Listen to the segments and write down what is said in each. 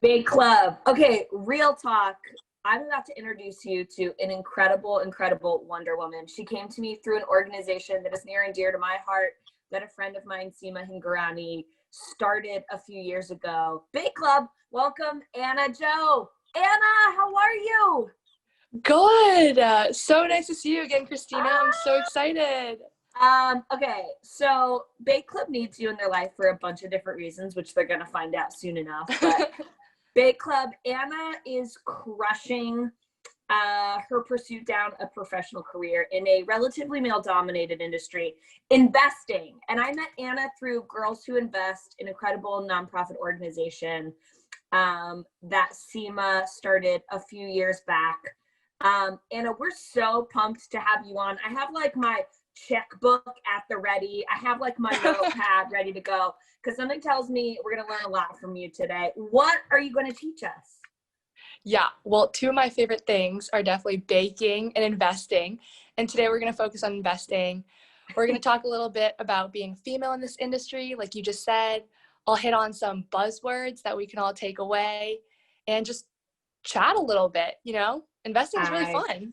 Big club. Okay, real talk. I'm about to introduce you to an incredible, incredible Wonder Woman. She came to me through an organization that is near and dear to my heart that a friend of mine, Seema Hingorani, started a few years ago. Big club. Welcome, Anna Zhou. Anna, how are you? Good. So nice to see you again, Christina. I'm so excited. Okay, so Bake Club needs you in their life for a bunch of different reasons, which they're gonna find out soon enough. But Bake Club, Anna is crushing her pursuit down a professional career in a relatively male-dominated industry, investing. And I met Anna through Girls Who Invest, an incredible nonprofit organization that Seema started a few years back. Anna, we're so pumped to have you on. I have like my checkbook at the ready. I have like my notepad ready to go because something tells me we're going to learn a lot from you today. What are you going to teach us? Yeah, well, two of my favorite things are definitely baking and investing. And today we're going to focus on investing. We're going to talk a little bit about being female in this industry, like you just said. I'll hit on some buzzwords that we can all take away and just chat a little bit, Investing is really fun.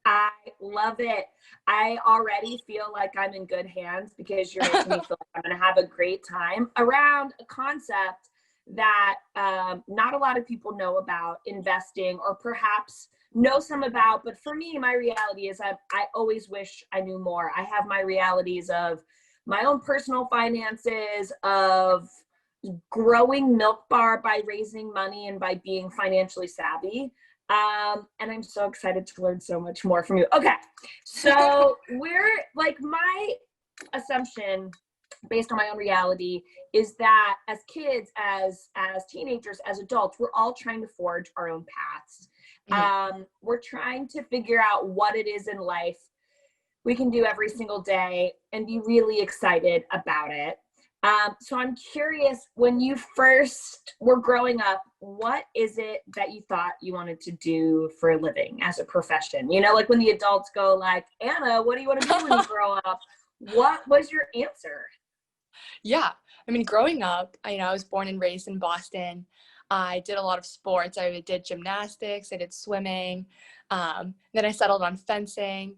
I love it. I already feel like I'm in good hands because you're making me feel like I'm going to have a great time around a concept that not a lot of people know about, investing, or perhaps know some about. But for me, my reality is I always wish I knew more. I have my realities of my own personal finances, of growing Milk Bar by raising money and by being financially savvy. And I'm so excited to learn so much more from you. Okay, so we're like, my assumption based on my own reality is that as kids, as teenagers, as adults, we're all trying to forge our own paths. We're trying to figure out what it is in life we can do every single day and be really excited about it. So I'm curious, when you first were growing up, what is it that you thought you wanted to do for a living as a profession? Like when the adults go like, Anna, what do you want to do when you grow up? What was your answer? Yeah, I mean, growing up, I was born and raised in Boston. I did a lot of sports. I did gymnastics, I did swimming. Then I settled on fencing.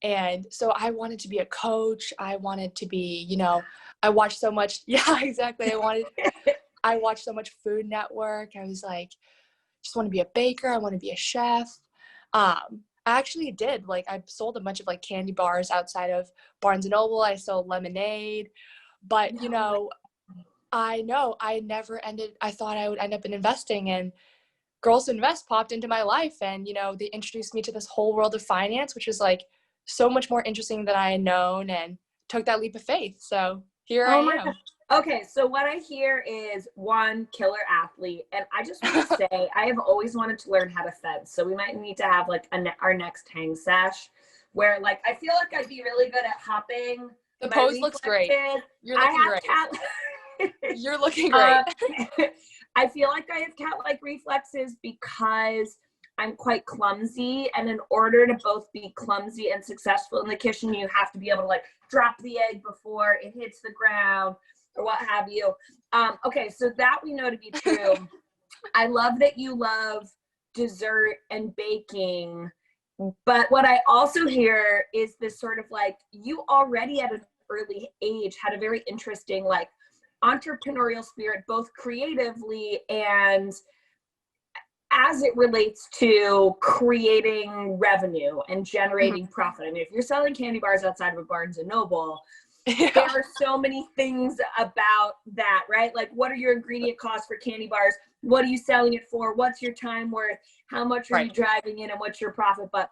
And so I wanted to be a coach. I wanted to be, I watched so much. Yeah, exactly. I watched so much Food Network. I was like, just want to be a baker. I want to be a chef. I actually did. Like, I sold a bunch of like candy bars outside of Barnes and Noble. I sold lemonade. But, I thought I would end up in investing, and Girls Who Invest popped into my life, and, they introduced me to this whole world of finance, which was like so much more interesting than I had known, and took that leap of faith. So here I am. God. Okay, so what I hear is one killer athlete, and I just want to say I have always wanted to learn how to fence. So we might need to have like our next hang sesh, where like I feel like I'd be really good at hopping. The pose looks great. You're looking great. You're looking great. I feel like I have cat-like reflexes because I'm quite clumsy, and in order to both be clumsy and successful in the kitchen, you have to be able to like drop the egg before it hits the ground or what have you. Okay, so that we know to be true. I love that you love dessert and baking, but what I also hear is this sort of like, you already at an early age had a very interesting like entrepreneurial spirit, both creatively and as it relates to creating revenue and generating profit. I mean, if you're selling candy bars outside of a Barnes and Noble, there are so many things about that, right? Like, what are your ingredient costs for candy bars? What are you selling it for? What's your time worth? How much are you driving in, and what's your profit? But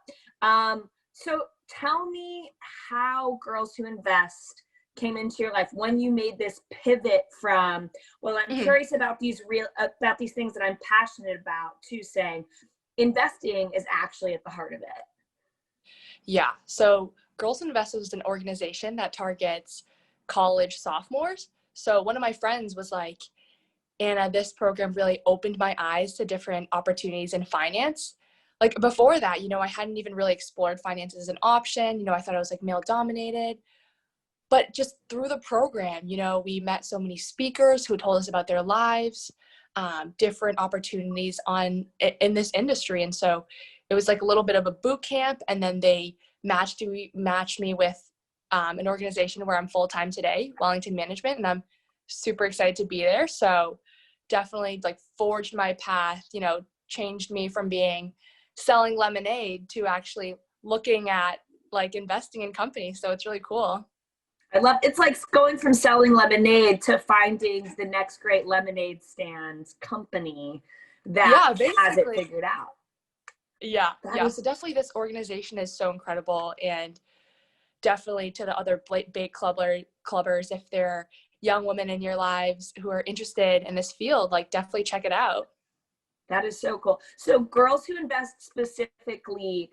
so tell me how Girls Who Invest came into your life, when you made this pivot from, well, I'm curious about these things that I'm passionate about, to saying investing is actually at the heart of it. Yeah. So Girls Invest is an organization that targets college sophomores. So one of my friends was like, Anna, this program really opened my eyes to different opportunities in finance. Like before that, I hadn't even really explored finance as an option. I thought it was like male dominated. But just through the program, we met so many speakers who told us about their lives. different opportunities in this industry. And so it was like a little bit of a boot camp, and then they matched me with an organization where I'm full-time today, Wellington Management, and I'm super excited to be there. So definitely like forged my path, changed me from being selling lemonade to actually looking at like investing in companies. So it's really cool. I love, it's like going from selling lemonade to finding the next great lemonade stand company that has it figured out. Yeah. So definitely this organization is so incredible, and definitely to the other big clubbers, if there are young women in your lives who are interested in this field, like definitely check it out. That is so cool. So Girls Who Invest specifically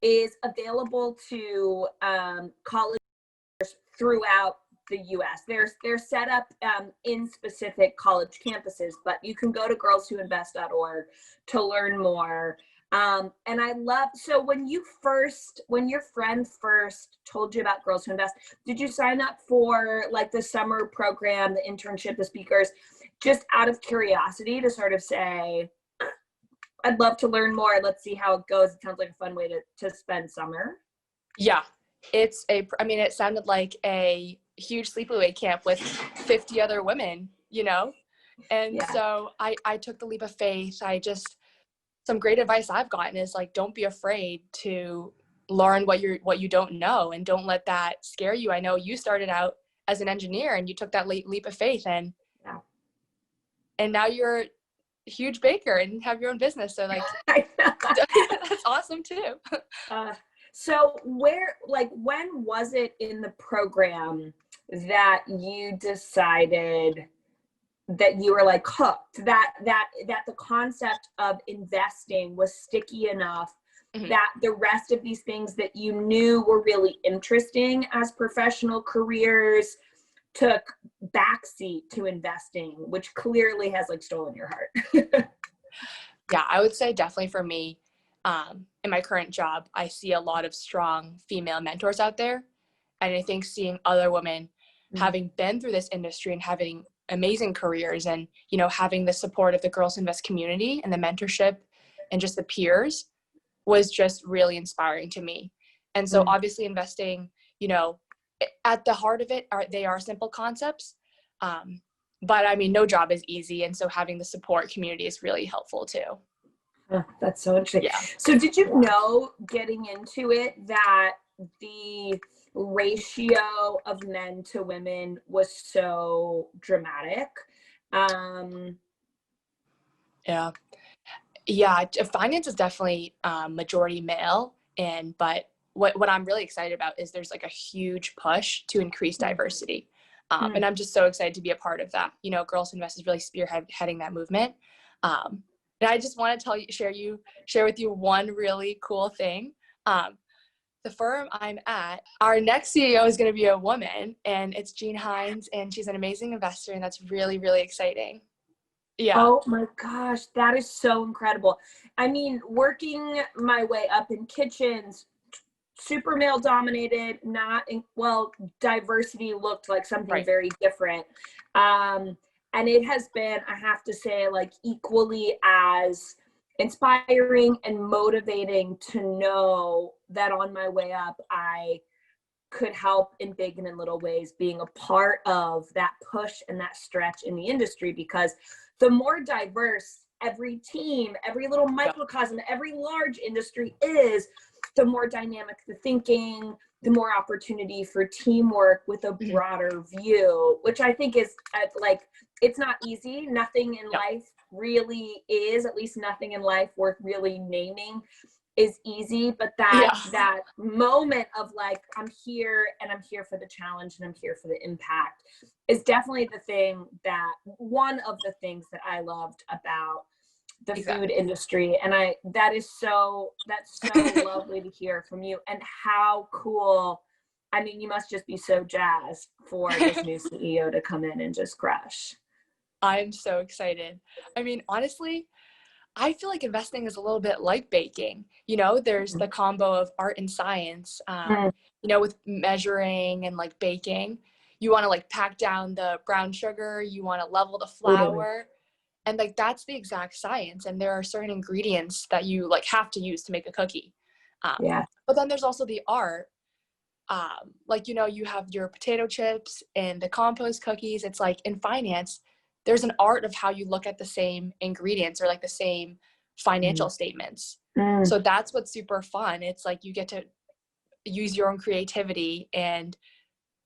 is available to college throughout the U.S. They're set up in specific college campuses, but you can go to girlswhoinvest.org to learn more. And I love, so when your friend first told you about Girls Who Invest, did you sign up for like the summer program, the internship, the speakers, just out of curiosity to sort of say, I'd love to learn more. Let's see how it goes. It sounds like a fun way to spend summer. Yeah, it sounded like a huge sleepaway camp with 50 other women, And so I took the leap of faith. Some great advice I've gotten is like, don't be afraid to learn what you don't know, and don't let that scare you. I know you started out as an engineer and you took that leap of faith, and now you're a huge baker and have your own business. So like, that's awesome too. So when was it in the program that you decided that you were like hooked, that the concept of investing was sticky enough that the rest of these things that you knew were really interesting as professional careers took backseat to investing, which clearly has like stolen your heart? Yeah, I would say definitely for me, in my current job, I see a lot of strong female mentors out there. And I think seeing other women having been through this industry and having amazing careers, and, having the support of the Girls Invest community and the mentorship and just the peers was just really inspiring to me. And so obviously investing, at the heart of it, they are simple concepts. But I mean, no job is easy. And so having the support community is really helpful too. Oh, that's so interesting. Yeah. So did you know getting into it that the ratio of men to women was so dramatic? Yeah, finance is definitely majority male, but what I'm really excited about is there's like a huge push to increase diversity. And I'm just so excited to be a part of that. Girls Invest is really spearheading that movement. And I just want to share with you one really cool thing. The firm I'm at, our next CEO is going to be a woman, and it's Jean Hines, and she's an amazing investor, and that's really, really exciting. Yeah. Oh my gosh, that is so incredible. I mean, working my way up in kitchens, super male dominated, diversity looked like something very different. And it has been, I have to say, like equally as inspiring and motivating to know that on my way up, I could help in big and in little ways, being a part of that push and that stretch in the industry, because the more diverse every team, every little microcosm, every large industry is, the more dynamic the thinking, the more opportunity for teamwork with a broader view, which I think is it's not easy. Nothing in life really is, at least nothing in life worth really naming is easy, but that moment of like, I'm here and I'm here for the challenge and I'm here for the impact is definitely one of the things that I loved about the food industry. And that's so lovely to hear from you, and how cool. I mean, you must just be so jazzed for this new CEO to come in and just crush. I'm so excited. I mean, honestly, I feel like investing is a little bit like baking. There's the combo of art and science, with measuring and like baking. you want to like pack down the brown sugar, you want to level the flour. And like, that's the exact science. And there are certain ingredients that you like have to use to make a cookie. But then there's also the art. Like, you know, you have your potato chips and the compost cookies. It's like in finance, there's an art of how you look at the same ingredients or like the same financial statements. So that's what's super fun. It's like you get to use your own creativity and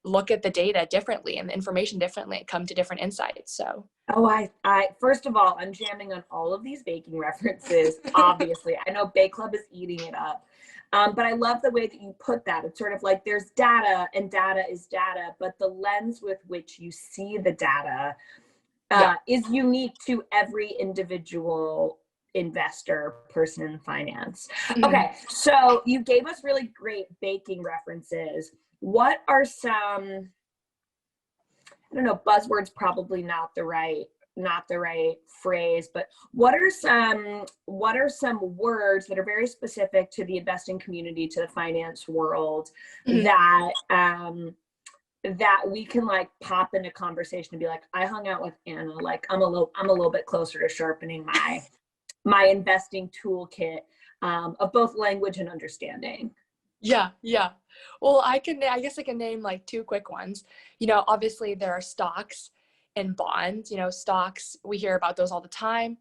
look at the data differently and the information differently and come to different insights. So I first of all, I'm jamming on all of these baking references. Obviously, I know Bake Club is eating it up. But I love the way that you put that. It's sort of like there's data and data is data, but the lens with which you see the data is unique to every individual investor, person in finance. Okay, so you gave us really great baking references. What are some, I don't know, buzzwords, probably not the right phrase, but what are some words that are very specific to the investing community, to the finance world, that we can like pop into conversation and be like, I hung out with Anna, like I'm a little bit closer to sharpening my investing toolkit of both language and understanding. Yeah. Well, I guess I can name like two quick ones. You know, obviously there are stocks and bonds. You know, stocks, we hear about those all the time.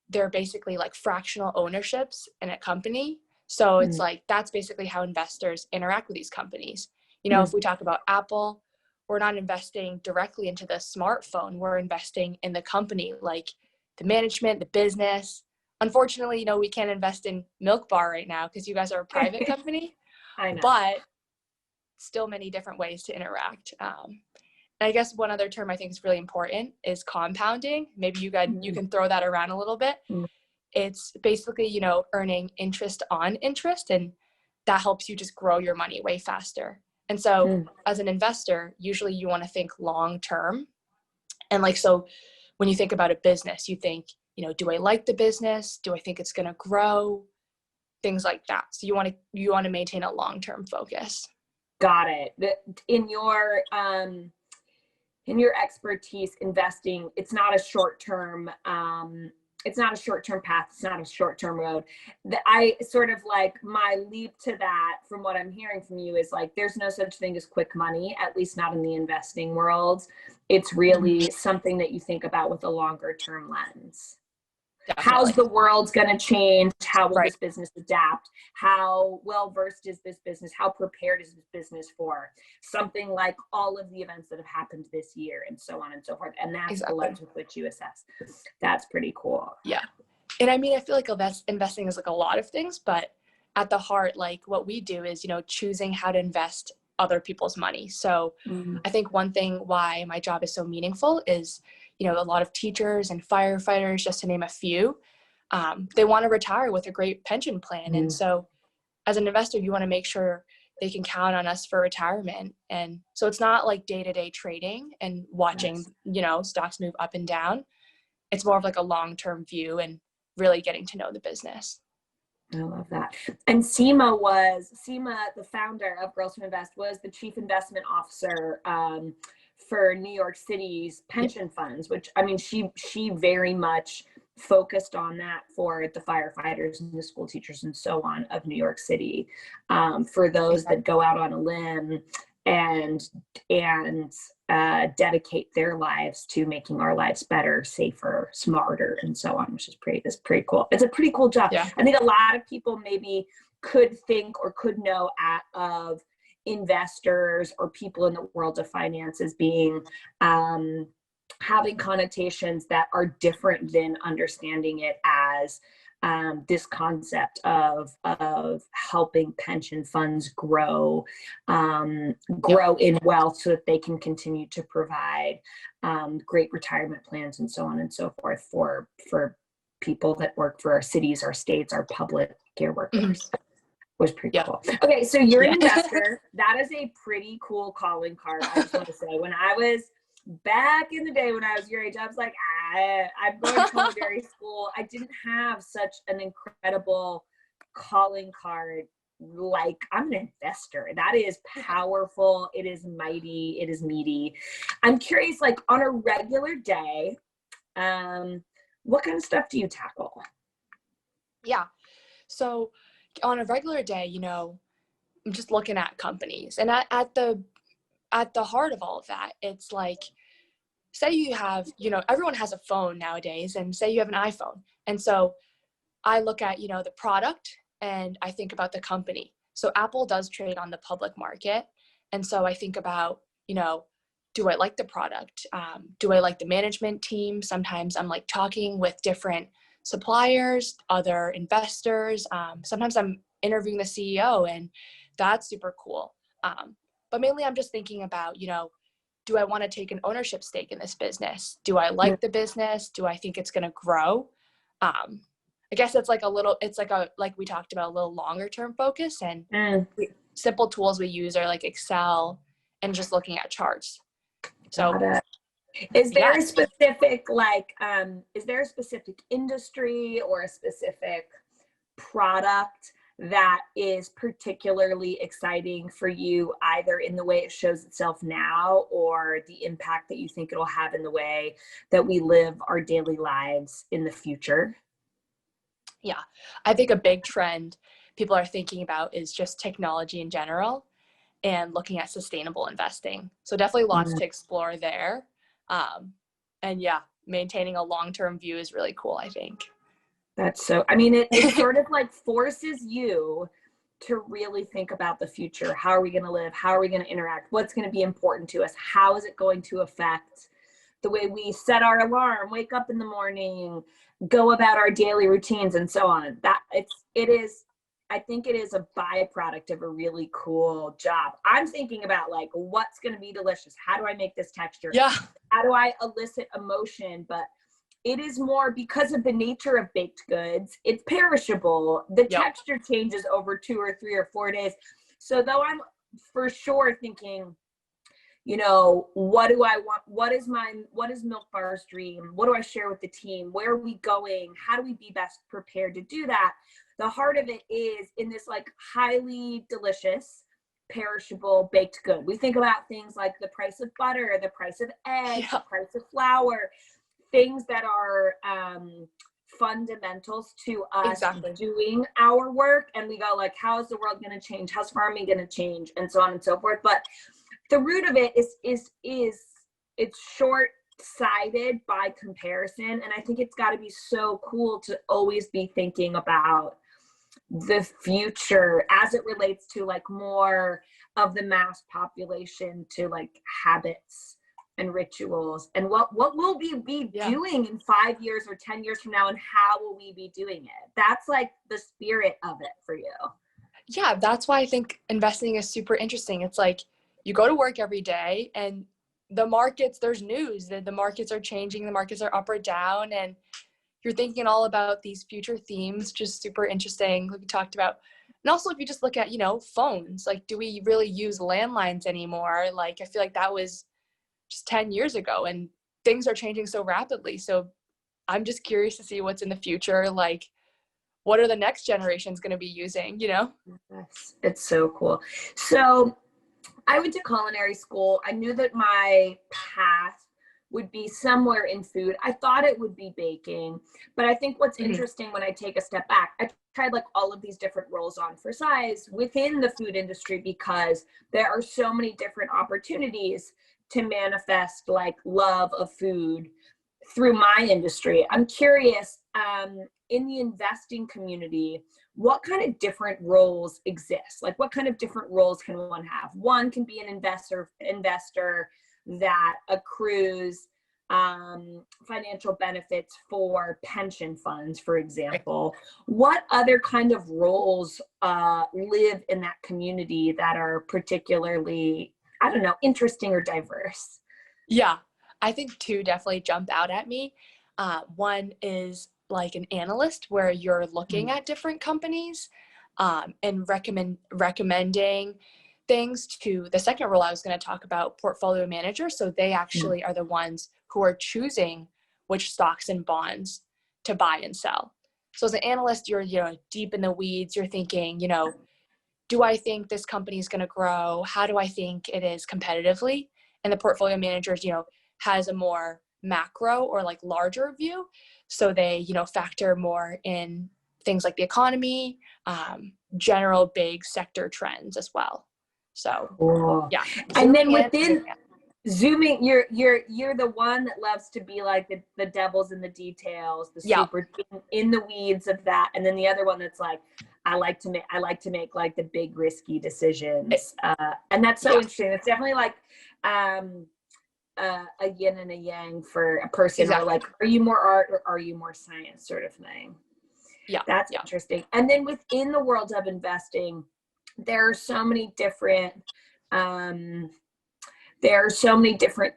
They're basically like fractional ownerships in a company. So it's like, that's basically how investors interact with these companies. You know, if we talk about Apple, we're not investing directly into the smartphone. We're investing in the company, like the management, the business. Unfortunately, you know, we can't invest in Milk Bar right now because you guys are a private company. I know. But still many different ways to interact. And I guess one other term I think is really important is compounding. Maybe you can throw that around a little bit. It's basically, you know, earning interest on interest, and that helps you just grow your money way faster. And so as an investor, usually you want to think long term. And like, so when you think about a business, you think, you know, do I like the business? Do I think it's going to grow? Things like that. So you want to maintain a long-term focus. Got it. In your expertise investing, it's not a short-term path. It's not a short-term road. I sort of like, my leap to that from what I'm hearing from you is like, there's no such thing as quick money, at least not in the investing world. It's really something that you think about with a longer-term lens. Definitely. How's the world going to change? How will this business adapt? How well versed is this business? How prepared is this business for something like all of the events that have happened this year, and so on and so forth? And that's the lens with which you assess. That's pretty cool. Yeah. And I mean, I feel like investing is like a lot of things, but at the heart, like what we do is, you know, choosing how to invest other people's money. So I think one thing why my job is so meaningful is, you know, a lot of teachers and firefighters, just to name a few, they want to retire with a great pension plan. And so as an investor, you want to make sure they can count on us for retirement. And so it's not like day-to-day trading and watching, you know, stocks move up and down. It's more of like a long-term view and really getting to know the business. I love that. And Seema, the founder of Girls Who Invest, was the chief investment officer for New York City's pension funds, which, I mean, she very much focused on that for the firefighters and the school teachers and so on of New York City, for those that go out on a limb and dedicate their lives to making our lives better, safer, smarter, and so on, which is pretty cool. It's a pretty cool job. Yeah. I think a lot of people maybe could think or could know of investors or people in the world of finance as being having connotations that are different than understanding it as this concept of helping pension funds grow in wealth so that they can continue to provide great retirement plans and so on and so forth for people that work for our cities, our states, our public care workers. Was pretty cool. Okay, so you're an investor. That is a pretty cool calling card, I just want to say. When I was back in the day, when I was your age, I was like, I'm going to culinary school. I didn't have such an incredible calling card like, I'm an investor. That is powerful. It is mighty. It is meaty. I'm curious, like on a regular day, what kind of stuff do you tackle? Yeah. So on a regular day, I'm just looking at companies, and at the heart of all of that, it's like, say you have, everyone has a phone nowadays, and say you have an iPhone. And so I look at, the product, and I think about the company. So Apple does trade on the public market. And so I think about, do I like the product? Do I like the management team? Sometimes I'm like talking with different suppliers, other investors. Sometimes I'm interviewing the CEO, and that's super cool. But mainly I'm just thinking about, do I want to take an ownership stake in this business? Do I like the business? Do I think it's going to grow? I guess it's like we talked about, a little longer term focus, and simple tools we use are like Excel and just looking at charts. So is there a specific, is there a specific industry or a specific product that is particularly exciting for you, either in the way it shows itself now or the impact that you think it'll have in the way that we live our daily lives in the future? Yeah, I think a big trend people are thinking about is just technology in general and looking at sustainable investing. So definitely lots to explore there. And yeah, maintaining a long-term view is really cool, I think. That's so, I mean, it sort of like forces you to really think about the future. How are we going to live? How are we going to interact? What's going to be important to us? How is it going to affect the way we set our alarm, wake up in the morning, go about our daily routines, and so on? I think it is a byproduct of a really cool job. I'm thinking about like, what's going to be delicious? How do I make this texture? Yeah. How do I elicit emotion? But it is more because of the nature of baked goods. It's perishable. The texture changes over 2 or 3 or 4 days. So though I'm for sure thinking, what do I want? What is Milk Bar's dream? What do I share with the team? Where are we going? How do we be best prepared to do that? The heart of it is in this like highly delicious, perishable baked good. We think about things like the price of butter, the price of eggs, the price of flour, things that are fundamentals to us doing our work. And we go like, how is the world going to change? How's farming going to change? And so on and so forth. But the root of it is it's short-sighted by comparison. And I think it's got to be so cool to always be thinking about the future as it relates to like more of the mass population, to like habits and rituals, and what will we be doing in 5 years or 10 years from now, and how will we be doing it? That's like the spirit of it for you. Yeah, that's why I think investing is super interesting. It's like you go to work every day, and the markets, there's news that the markets are changing, the markets are up or down, and you're thinking all about these future themes, just super interesting, like we talked about. And also, if you just look at, phones, like, do we really use landlines anymore? Like, I feel like that was just 10 years ago, and things are changing so rapidly. So I'm just curious to see what's in the future. Like, what are the next generations going to be using, Yes, it's so cool. So I went to culinary school. I knew that my path would be somewhere in food. I thought it would be baking, but I think what's interesting when I take a step back, I tried like all of these different roles on for size within the food industry, because there are so many different opportunities to manifest like love of food through my industry. I'm curious, in the investing community, what kind of different roles exist? Like, what kind of different roles can one have? One can be an investor that accrues financial benefits for pension funds, for example. What other kind of roles live in that community that are particularly, I don't know, interesting or diverse? Yeah, I think 2 definitely jump out at me. One is like an analyst, where you're looking at different companies and recommending things to. The second role I was going to talk about, portfolio manager. So they actually are the ones who are choosing which stocks and bonds to buy and sell. So as an analyst, you're deep in the weeds. You're thinking, do I think this company is going to grow? How do I think it is competitively? And the portfolio managers, has a more macro or like larger view. So they, factor more in things like the economy, general big sector trends as well. So cool. yeah. And then within zooming, you're the one that loves to be like the devil's in the details, the super in the weeds of that. And then the other one that's like, I like to make like the big risky decisions. And that's so interesting. It's definitely like a yin and a yang for a person, or like, are you more art or are you more science sort of thing? Yeah. That's interesting. And then within the world of investing, there are so many different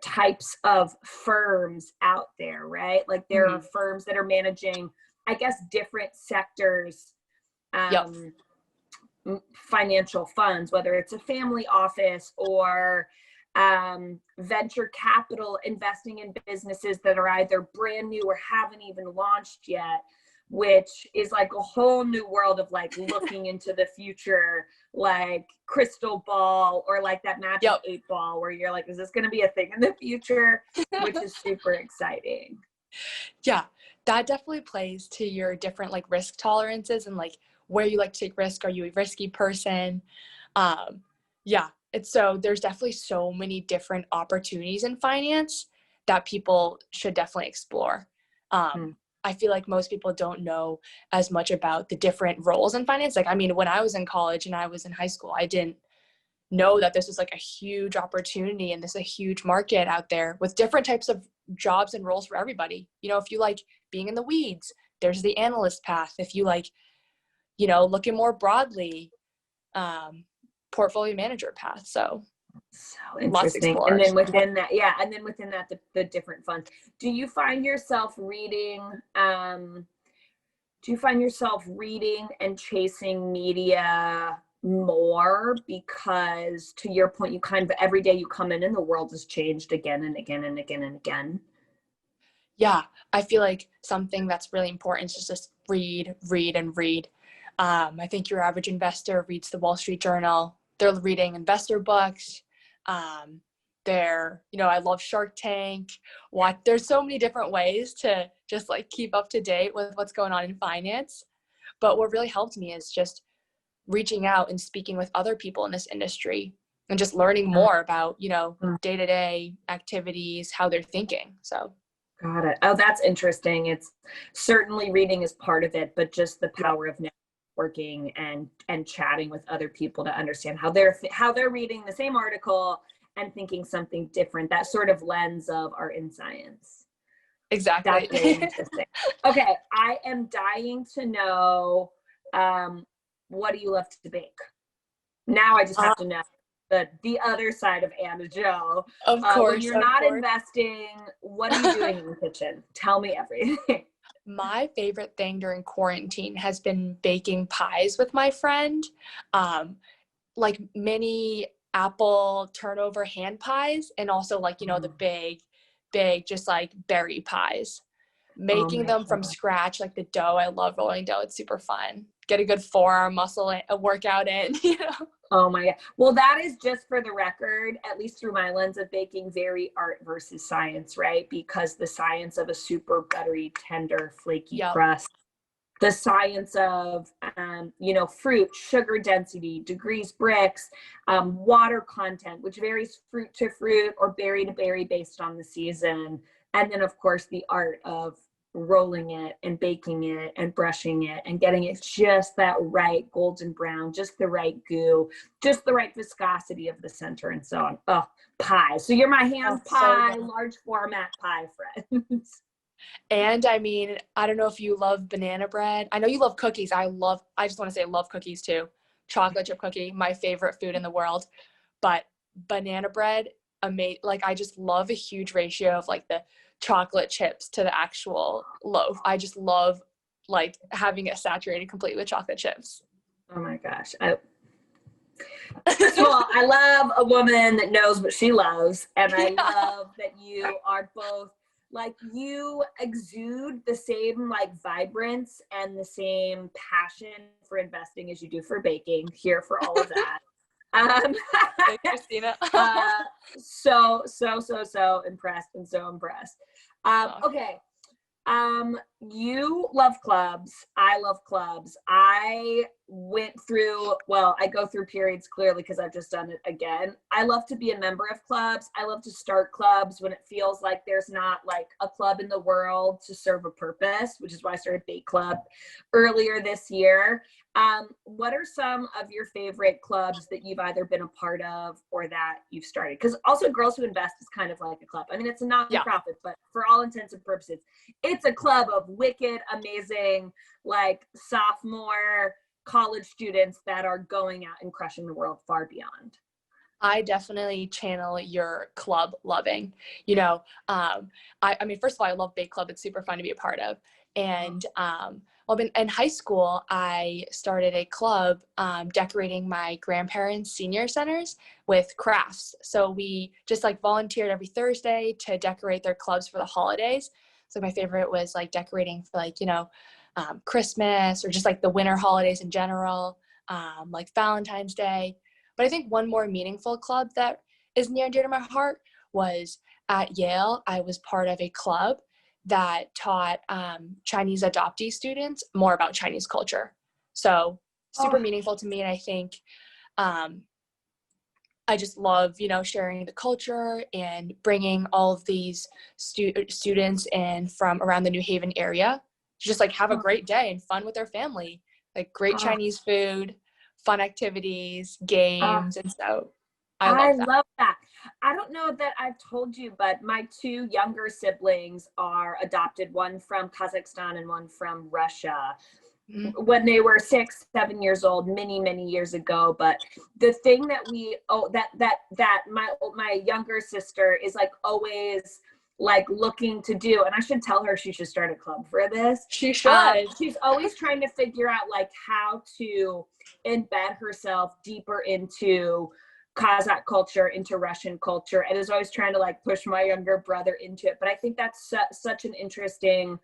types of firms out there, right? Like there are firms that are managing, I guess, different sectors, financial funds, whether it's a family office or venture capital investing in businesses that are either brand new or haven't even launched yet, which is like a whole new world of like looking into the future, like crystal ball, or like that magic 8-ball where you're like, is this going to be a thing in the future? Which is super exciting. Yeah, that definitely plays to your different like risk tolerances and like where you like to take risk. Are you a risky person? There's definitely so many different opportunities in finance that people should definitely explore. I feel like most people don't know as much about the different roles in finance. Like, I mean, when I was in college and I was in high school, I didn't know that this was like a huge opportunity and this is a huge market out there with different types of jobs and roles for everybody. If you like being in the weeds, there's the analyst path. If you like, looking more broadly, portfolio manager path. So interesting. And then within that, the different funds. Do you find yourself reading and chasing media more? Because to your point, you kind of every day you come in and the world has changed again and again and again and again. Yeah, I feel like something that's really important is just read and read. I think your average investor reads the Wall Street Journal. They're reading investor books. I love Shark Tank. There's so many different ways to just like keep up to date with what's going on in finance. But what really helped me is just reaching out and speaking with other people in this industry and just learning more about, day-to-day activities, how they're thinking. So. Got it. Oh, that's interesting. It's certainly reading is part of it, but just the power of networking and chatting with other people to understand how they're reading the same article and thinking something different. That sort of lens of art in science. Exactly. That's really interesting. Okay, I am dying to know, what do you love to bake? Now I just have to know the other side of Anna Zhou. Of course. When you're not investing, what are you doing in the kitchen? Tell me everything. My favorite thing during quarantine has been baking pies with my friend, like mini apple turnover hand pies, and also like, the big, just like berry pies. Making them from scratch, like the dough. I love rolling dough. It's super fun. Get a good forearm muscle workout in, Oh my God. Well, that is, just for the record, at least through my lens of baking, very art versus science, right? Because the science of a super buttery, tender, flaky crust, the science of, fruit, sugar density, degrees Brix, water content, which varies fruit to fruit or berry to berry based on the season. And then, of course, the art of rolling it and baking it and brushing it and getting it just that right golden brown, just the right goo, just the right viscosity of the center, and so on. Oh, pie. So you're my hand pie, large format pie friends. And I mean, I don't know if you love banana bread. I know you love cookies. I just want to say I love cookies too. Chocolate chip cookie, my favorite food in the world. But banana bread, like I just love a huge ratio of like the chocolate chips to the actual loaf. I just love like having it saturated completely with chocolate chips. Oh my gosh. First of all, I love a woman that knows what she loves. And I love that you are both like you exude the same like vibrance and the same passion for investing as you do for baking. Here for all of that. Thanks, Christina. So impressed and so impressed. Okay. You love clubs. I love clubs. I go through periods clearly because I've just done it again. I love to be a member of clubs. I love to start clubs when it feels like there's not like a club in the world to serve a purpose, which is why I started Bake Club earlier this year. What are some of your favorite clubs that you've either been a part of or that you've started? Because also Girls Who Invest is kind of like a club. I mean, it's a not-for-profit, but for all intents and purposes, it's a club of wicked, amazing, like sophomore college students that are going out and crushing the world far beyond. I definitely channel your club loving. You know, I mean, first of all, I love Bake Club. It's super fun to be a part of. And in high school, I started a club decorating my grandparents' senior centers with crafts. So we just like volunteered every Thursday to decorate their clubs for the holidays. So my favorite was like decorating for like, you know, Christmas or just like the winter holidays in general, like Valentine's Day. But I think one more meaningful club that is near and dear to my heart was at Yale. I was part of a club that taught Chinese adoptee students more about Chinese culture. So super meaningful to me. And I think I just love, you know, sharing the culture and bringing all of these students in from around the New Haven area to just like have a great day and fun with their family, like great Chinese food, fun activities, games. And so I love that. I don't know that I've told you, but my two younger siblings are adopted, one from Kazakhstan and one from Russia. When they were 6, 7 years old, many years ago. But the thing that my younger sister is like always like looking to do, and I should tell her she should start a club for this. She should. She's always trying to figure out like how to embed herself deeper into Kazakh culture, into Russian culture, and is always trying to like push my younger brother into it. But I think that's such an interesting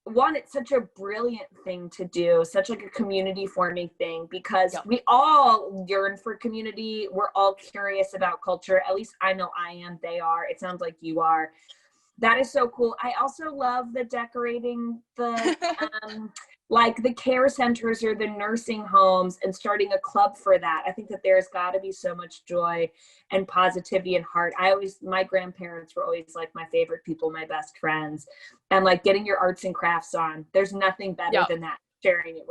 one. It's such a brilliant thing to do, such like a community forming thing, because we all yearn for community. We're all curious about culture. At least I know I am. They are. It sounds like you are. That is so cool. I also love the decorating the like the care centers or the nursing homes and starting a club for that. I think that there's got to be so much joy and positivity and heart. My grandparents were always like my favorite people, my best friends, and like getting your arts and crafts on. There's nothing better than that. Sharing it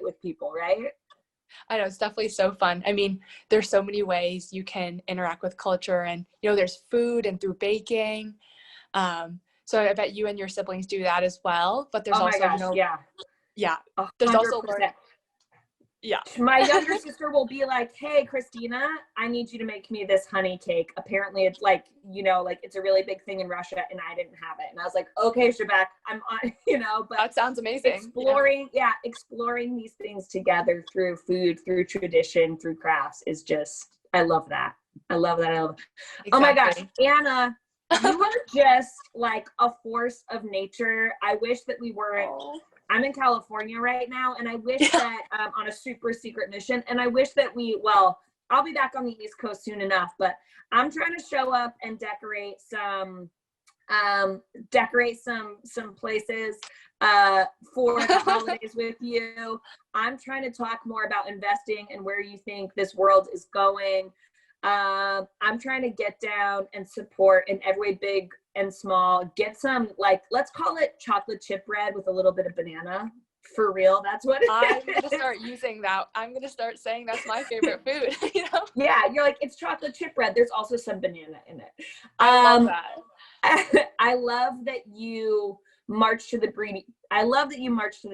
with people, right? I know, it's definitely so fun. I mean, there's so many ways you can interact with culture, and you know, there's food and through baking. So I bet you and your siblings do that as well. But there's also, you know, there's 100%. Also My younger sister will be like, "Hey, Christina, I need you to make me this honey cake. Apparently, it's like, you know, like it's a really big thing in Russia, and I didn't have it." And I was like, "Okay, Shabak, I'm on." You know, but that sounds amazing. Exploring these things together through food, through tradition, through crafts is just, I love that. Exactly. Oh my gosh, Anna. You are just like a force of nature. I wish that we weren't. I'm in California right now, and I wish that on a super secret mission. And I wish that I'll be back on the East Coast soon enough. But I'm trying to show up and decorate some places for the holidays with you. I'm trying to talk more about investing and where you think this world is going. I'm trying to get down and support in every way, big and small. Get some, like, let's call it chocolate chip bread with a little bit of banana. For real, that's what I'm going to start using that. I'm going to start saying that's my favorite food, you know? Yeah, you're like, it's chocolate chip bread. There's also some banana in it. I love that. I love that you march to the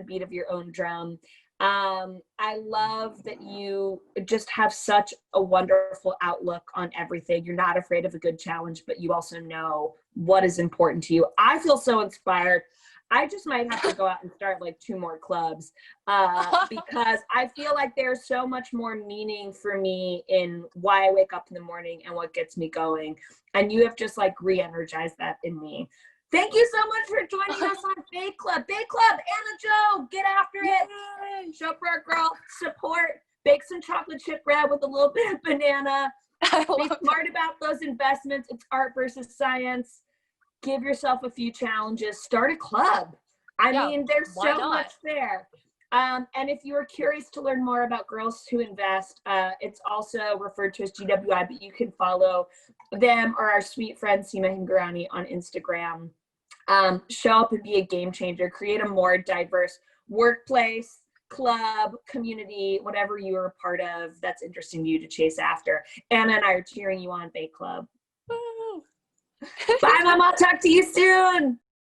beat of your own drum. I love that you just have such a wonderful outlook on everything. You're not afraid of a good challenge, but you also know what is important to you. I feel so inspired. I just might have to go out and start like 2 more clubs because I feel like there's so much more meaning for me in why I wake up in the morning and what gets me going. And you have just like re-energized that in me. Thank you so much for joining us on Bake Club. Bake Club, Anna Zhou, get after it. Yay. Show up for our girl, support, bake some chocolate chip bread with a little bit of banana. Be smart about those investments. It's art versus science. Give yourself a few challenges. Start a club. I mean, there's so much there. And if you are curious to learn more about Girls Who Invest, it's also referred to as GWI, but you can follow them or our sweet friend Seema Hingorani on Instagram. Show up and be a game changer. Create a more diverse workplace, club, community, whatever you are a part of that's interesting to you to chase after. Anna and I are cheering you on, Bake Club. Woo! Bye, Mom. I'll talk to you soon.